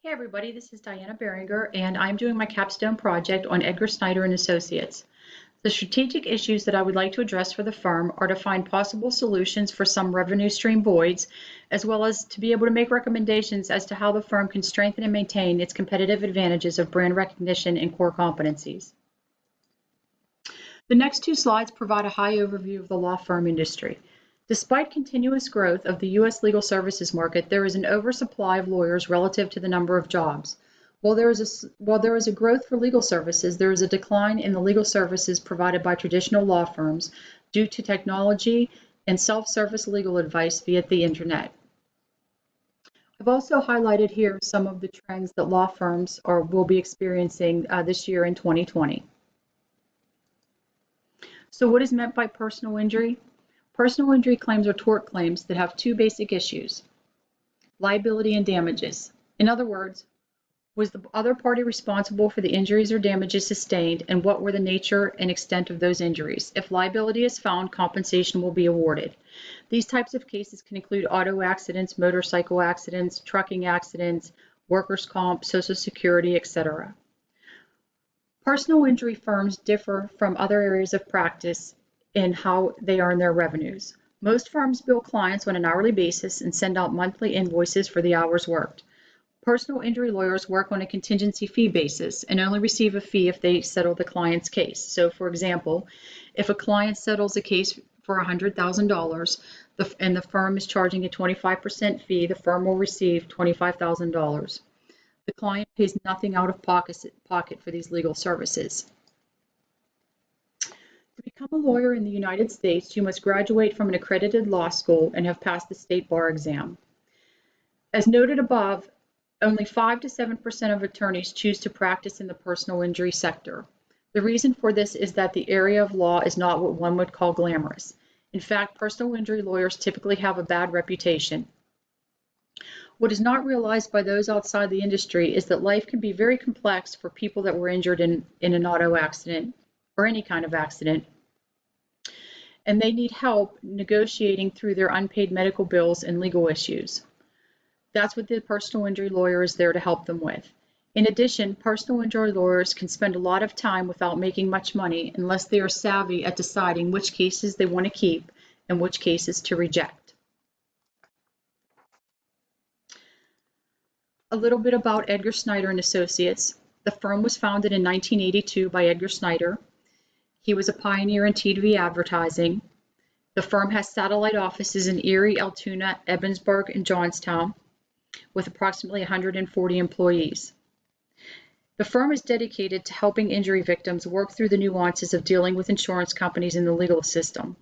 Hey everybody, this is Diana Beringer, and I'm doing my capstone project on Edgar Snyder and Associates. The strategic issues that I would like to address for the firm are to find possible solutions for some revenue stream voids, as well as to be able to make recommendations as to how the firm can strengthen and maintain its competitive advantages of brand recognition and core competencies. The next two slides provide a high overview of the law firm industry. Despite continuous growth of the U.S. legal services market, there is an oversupply of lawyers relative to the number of jobs. While there is a growth for legal services, there is a decline in the legal services provided by traditional law firms due to technology and self-service legal advice via the internet. I've also highlighted here some of the trends that law firms will be experiencing this year in 2020. So what is meant by personal injury? Personal injury claims are tort claims that have two basic issues: liability and damages. In other words, was the other party responsible for the injuries or damages sustained, and what were the nature and extent of those injuries? If liability is found, compensation will be awarded. These types of cases can include auto accidents, motorcycle accidents, trucking accidents, workers' comp, Social Security, etc. Personal injury firms differ from other areas of practice in how they earn their revenues. Most firms bill clients on an hourly basis and send out monthly invoices for the hours worked. Personal injury lawyers work on a contingency fee basis and only receive a fee if they settle the client's case. So, for example, if a client settles a case for $100,000 and the firm is charging a 25% fee, the firm will receive $25,000. The client pays nothing out of pocket for these legal services. To become a lawyer in the United States, you must graduate from an accredited law school and have passed the state bar exam. As noted above, only 5 to 7% of attorneys choose to practice in the personal injury sector. The reason for this is that the area of law is not what one would call glamorous. In fact, personal injury lawyers typically have a bad reputation. What is not realized by those outside the industry is that life can be very complex for people that were injured in an auto accident or any kind of accident, and they need help negotiating through their unpaid medical bills and legal issues. That's what the personal injury lawyer is there to help them with. In addition, personal injury lawyers can spend a lot of time without making much money unless they are savvy at deciding which cases they want to keep and which cases to reject. A little bit about Edgar Snyder and Associates. The firm was founded in 1982 by Edgar Snyder. He was a pioneer in TV advertising. The firm has satellite offices in Erie, Altoona, Ebensburg, and Johnstown, with approximately 140 employees. The firm is dedicated to helping injury victims work through the nuances of dealing with insurance companies in the legal system.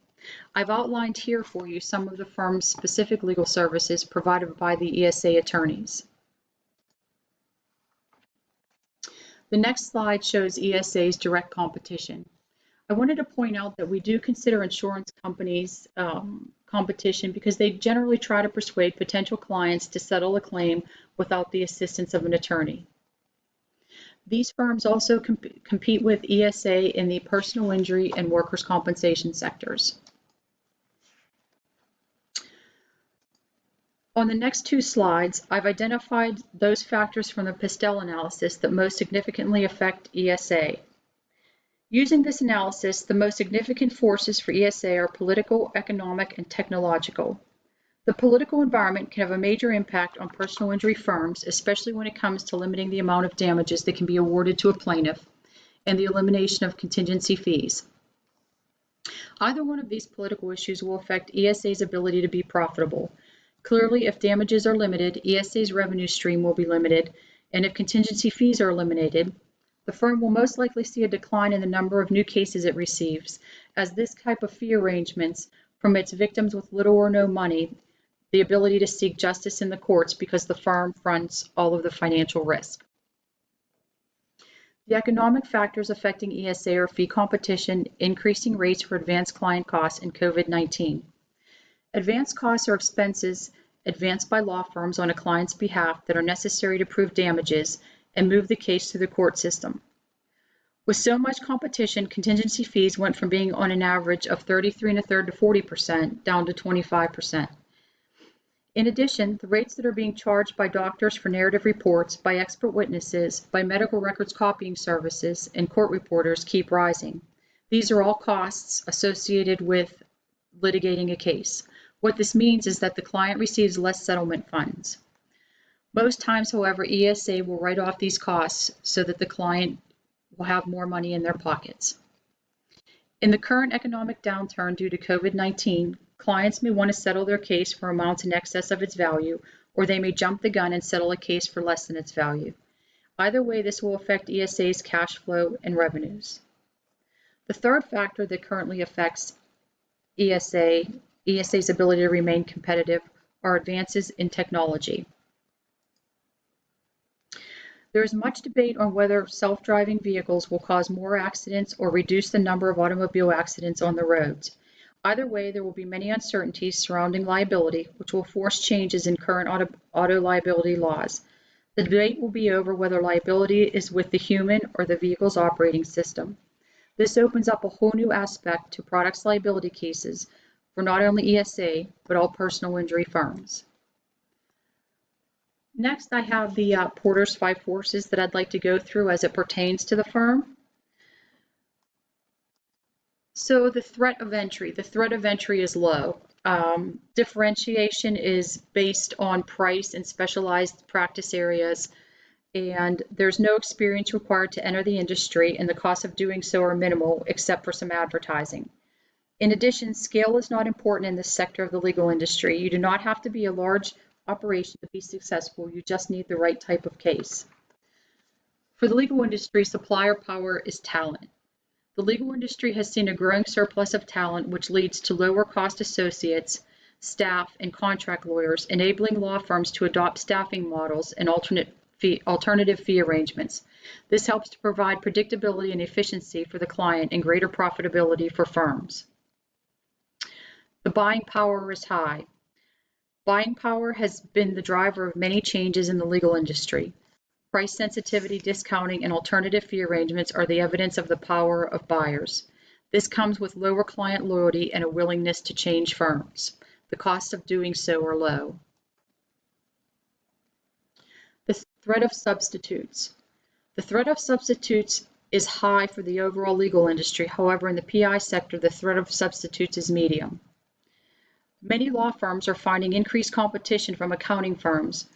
I've outlined here for you some of the firm's specific legal services provided by the ESA attorneys. The next slide shows ESA's direct competition. I wanted to point out that we do consider insurance companies competition because they generally try to persuade potential clients to settle a claim without the assistance of an attorney. These firms also compete with ESA in the personal injury and workers' compensation sectors. On the next two slides, I've identified those factors from the Pestel analysis that most significantly affect ESA. Using this analysis, the most significant forces for ESA are political, economic, and technological. The political environment can have a major impact on personal injury firms, especially when it comes to limiting the amount of damages that can be awarded to a plaintiff and the elimination of contingency fees. Either one of these political issues will affect ESA's ability to be profitable. Clearly, if damages are limited, ESA's revenue stream will be limited, and if contingency fees are eliminated, the firm will most likely see a decline in the number of new cases it receives, as this type of fee arrangements permits victims with little or no money the ability to seek justice in the courts because the firm fronts all of the financial risk. The economic factors affecting ESA are fee competition, increasing rates for advanced client costs, and COVID-19. Advanced costs are expenses advanced by law firms on a client's behalf that are necessary to prove damages and move the case through the court system. With so much competition, contingency fees went from being on an average of 33 1/3 to 40% down to 25%. In addition, the rates that are being charged by doctors for narrative reports, by expert witnesses, by medical records copying services, and court reporters keep rising. These are all costs associated with litigating a case. What this means is that the client receives less settlement funds. Most times, however, ESA will write off these costs so that the client will have more money in their pockets. In the current economic downturn due to COVID-19, clients may want to settle their case for amounts in excess of its value, or they may jump the gun and settle a case for less than its value. Either way, this will affect ESA's cash flow and revenues. The third factor that currently affects ESA's ability to remain competitive are advances in technology. There is much debate on whether self-driving vehicles will cause more accidents or reduce the number of automobile accidents on the roads. Either way, there will be many uncertainties surrounding liability, which will force changes in current auto liability laws. The debate will be over whether liability is with the human or the vehicle's operating system. This opens up a whole new aspect to products liability cases for not only ESA, but all personal injury firms. Next, I have the Porter's 5 forces that I'd like to go through as it pertains to the firm. So the threat of entry is low. Differentiation is based on price and specialized practice areas, and there's no experience required to enter the industry, and the costs of doing so are minimal except for some advertising. In addition, scale is not important in this sector of the legal industry. You do not have to be a large operation to be successful. You just need the right type of case. For the legal industry, supplier power is talent. The legal industry has seen a growing surplus of talent, which leads to lower cost associates, staff, and contract lawyers, enabling law firms to adopt staffing models and alternative fee arrangements. This helps to provide predictability and efficiency for the client and greater profitability for firms. The buying power is high. Buying power has been the driver of many changes in the legal industry. Price sensitivity, discounting, and alternative fee arrangements are the evidence of the power of buyers. This comes with lower client loyalty and a willingness to change firms. The costs of doing so are low. The threat of substitutes. The threat of substitutes is high for the overall legal industry. However, in the PI sector, the threat of substitutes is medium. Many law firms are finding increased competition from accounting firms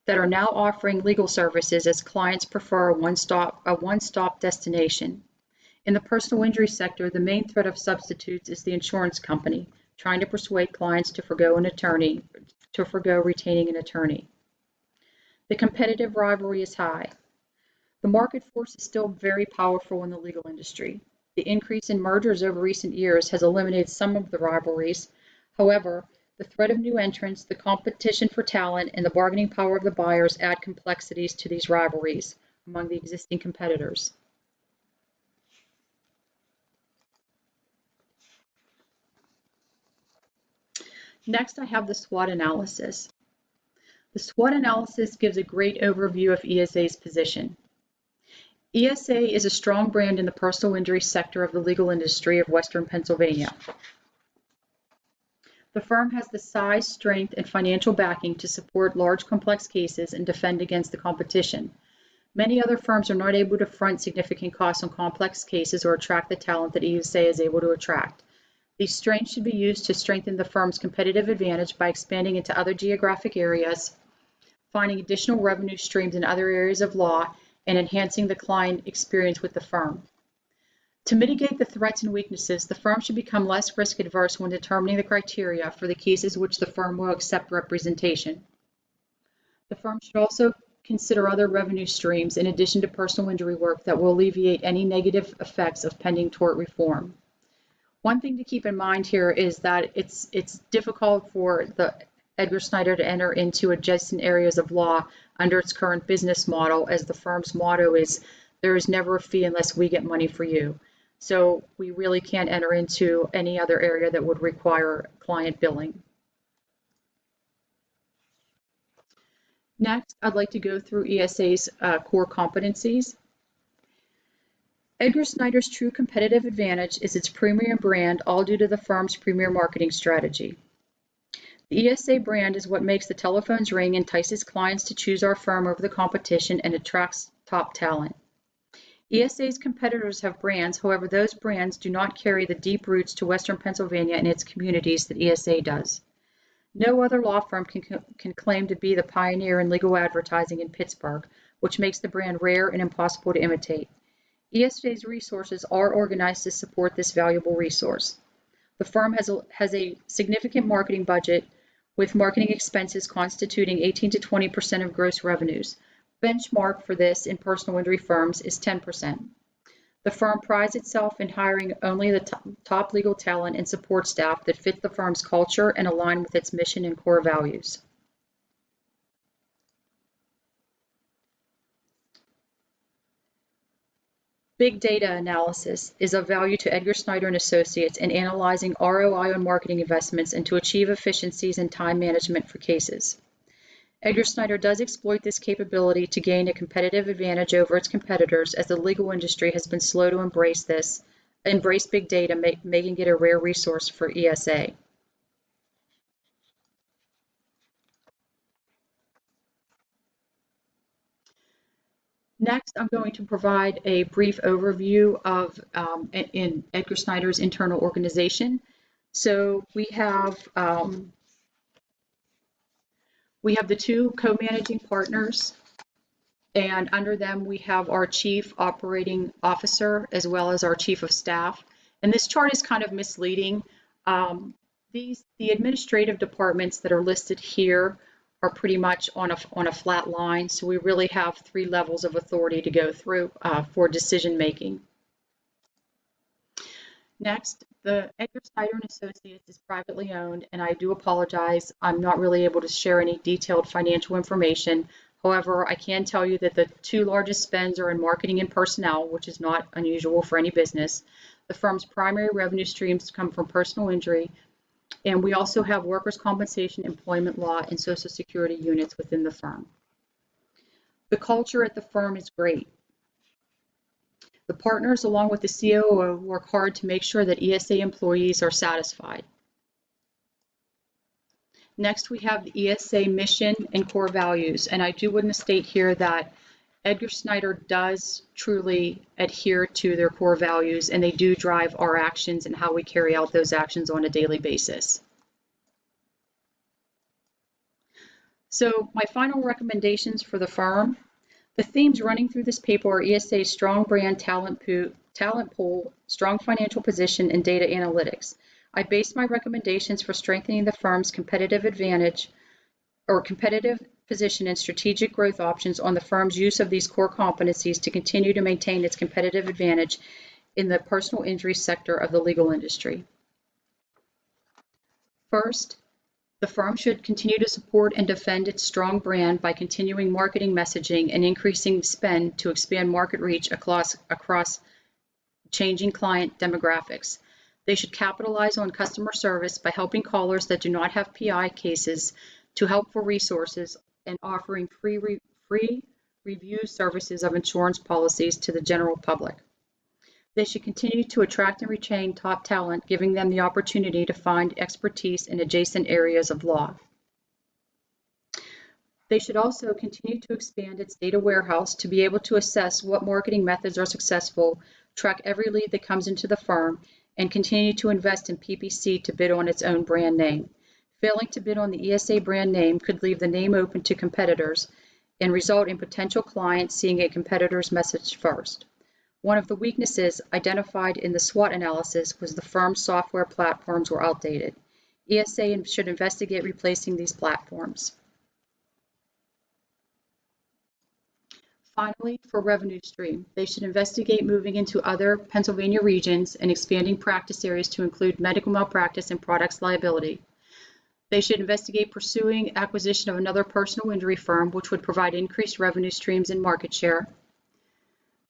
that are now offering legal services as clients prefer a one-stop destination. In the personal injury sector, the main threat of substitutes is the insurance company trying to persuade clients to forgo retaining an attorney. The competitive rivalry is high. The market force is still very powerful in the legal industry. The increase in mergers over recent years has eliminated some of the rivalries. However, the threat of new entrants, the competition for talent, and the bargaining power of the buyers add complexities to these rivalries among the existing competitors. Next, I have the SWOT analysis. The SWOT analysis gives a great overview of ESA's position. ESA is a strong brand in the personal injury sector of the legal industry of Western Pennsylvania. The firm has the size, strength, and financial backing to support large complex cases and defend against the competition. Many other firms are not able to front significant costs on complex cases or attract the talent that ESA is able to attract. These strengths should be used to strengthen the firm's competitive advantage by expanding into other geographic areas, finding additional revenue streams in other areas of law, and enhancing the client experience with the firm. To mitigate the threats and weaknesses, the firm should become less risk adverse when determining the criteria for the cases which the firm will accept representation. The firm should also consider other revenue streams in addition to personal injury work that will alleviate any negative effects of pending tort reform. One thing to keep in mind here is that it's difficult for the Edgar Snyder to enter into adjacent areas of law under its current business model, as the firm's motto is, "There is never a fee unless we get money for you." So we really can't enter into any other area that would require client billing. Next, I'd like to go through ESA's core competencies. Edgar Snyder's true competitive advantage is its premier brand, all due to the firm's premier marketing strategy. The ESA brand is what makes the telephones ring, entices clients to choose our firm over the competition, and attracts top talent. ESA's competitors have brands, however, those brands do not carry the deep roots to Western Pennsylvania and its communities that ESA does. No other law firm can claim to be the pioneer in legal advertising in Pittsburgh, which makes the brand rare and impossible to imitate. ESA's resources are organized to support this valuable resource. The firm has a significant marketing budget, with marketing expenses constituting 18 to 20% of gross revenues. Benchmark for this in personal injury firms is 10%. The firm prides itself in hiring only the top legal talent and support staff that fit the firm's culture and align with its mission and core values. Big data analysis is of value to Edgar Snyder and Associates in analyzing ROI on marketing investments and to achieve efficiencies in time management for cases. Edgar Snyder does exploit this capability to gain a competitive advantage over its competitors, as the legal industry has been slow to embrace big data, making it a rare resource for ESA. Next, I'm going to provide a brief overview of in Edgar Snyder's internal organization. So we have the two co-managing partners, and under them we have our chief operating officer as well as our chief of staff. And this chart is kind of misleading. The administrative departments that are listed here are pretty much on a flat line, so we really have 3 levels of authority to go through for decision making. Next, the Edgar Snyder & Associates is privately owned, and I do apologize, I'm not really able to share any detailed financial information. However, I can tell you that the 2 largest spends are in marketing and personnel, which is not unusual for any business. The firm's primary revenue streams come from personal injury, and we also have workers' compensation, employment law, and Social Security units within the firm. The culture at the firm is great. The partners, along with the COO, work hard to make sure that ESA employees are satisfied. Next, we have the ESA mission and core values, and I do want to state here that Edgar Snyder does truly adhere to their core values, and they do drive our actions and how we carry out those actions on a daily basis. So my final recommendations for the firm. The themes running through this paper are ESA's strong brand, talent pool, strong financial position, and data analytics. I based my recommendations for strengthening the firm's competitive advantage or competitive position and strategic growth options on the firm's use of these core competencies to continue to maintain its competitive advantage in the personal injury sector of the legal industry. First, the firm should continue to support and defend its strong brand by continuing marketing messaging and increasing spend to expand market reach across changing client demographics. They should capitalize on customer service by helping callers that do not have PI cases to helpful resources and offering free review services of insurance policies to the general public. They should continue to attract and retain top talent, giving them the opportunity to find expertise in adjacent areas of law. They should also continue to expand its data warehouse to be able to assess what marketing methods are successful, track every lead that comes into the firm, and continue to invest in PPC to bid on its own brand name. Failing to bid on the ESA brand name could leave the name open to competitors and result in potential clients seeing a competitor's message first. One of the weaknesses identified in the SWOT analysis was the firm's software platforms were outdated. ESA should investigate replacing these platforms. Finally, for revenue stream, they should investigate moving into other Pennsylvania regions and expanding practice areas to include medical malpractice and products liability. They should investigate pursuing acquisition of another personal injury firm, which would provide increased revenue streams and market share.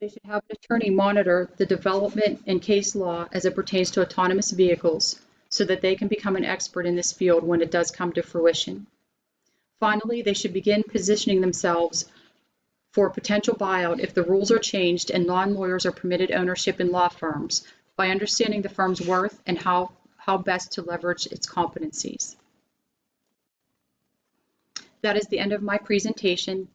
They should have an attorney monitor the development in case law as it pertains to autonomous vehicles so that they can become an expert in this field when it does come to fruition. Finally, they should begin positioning themselves for potential buyout if the rules are changed and non-lawyers are permitted ownership in law firms by understanding the firm's worth and how best to leverage its competencies. That is the end of my presentation.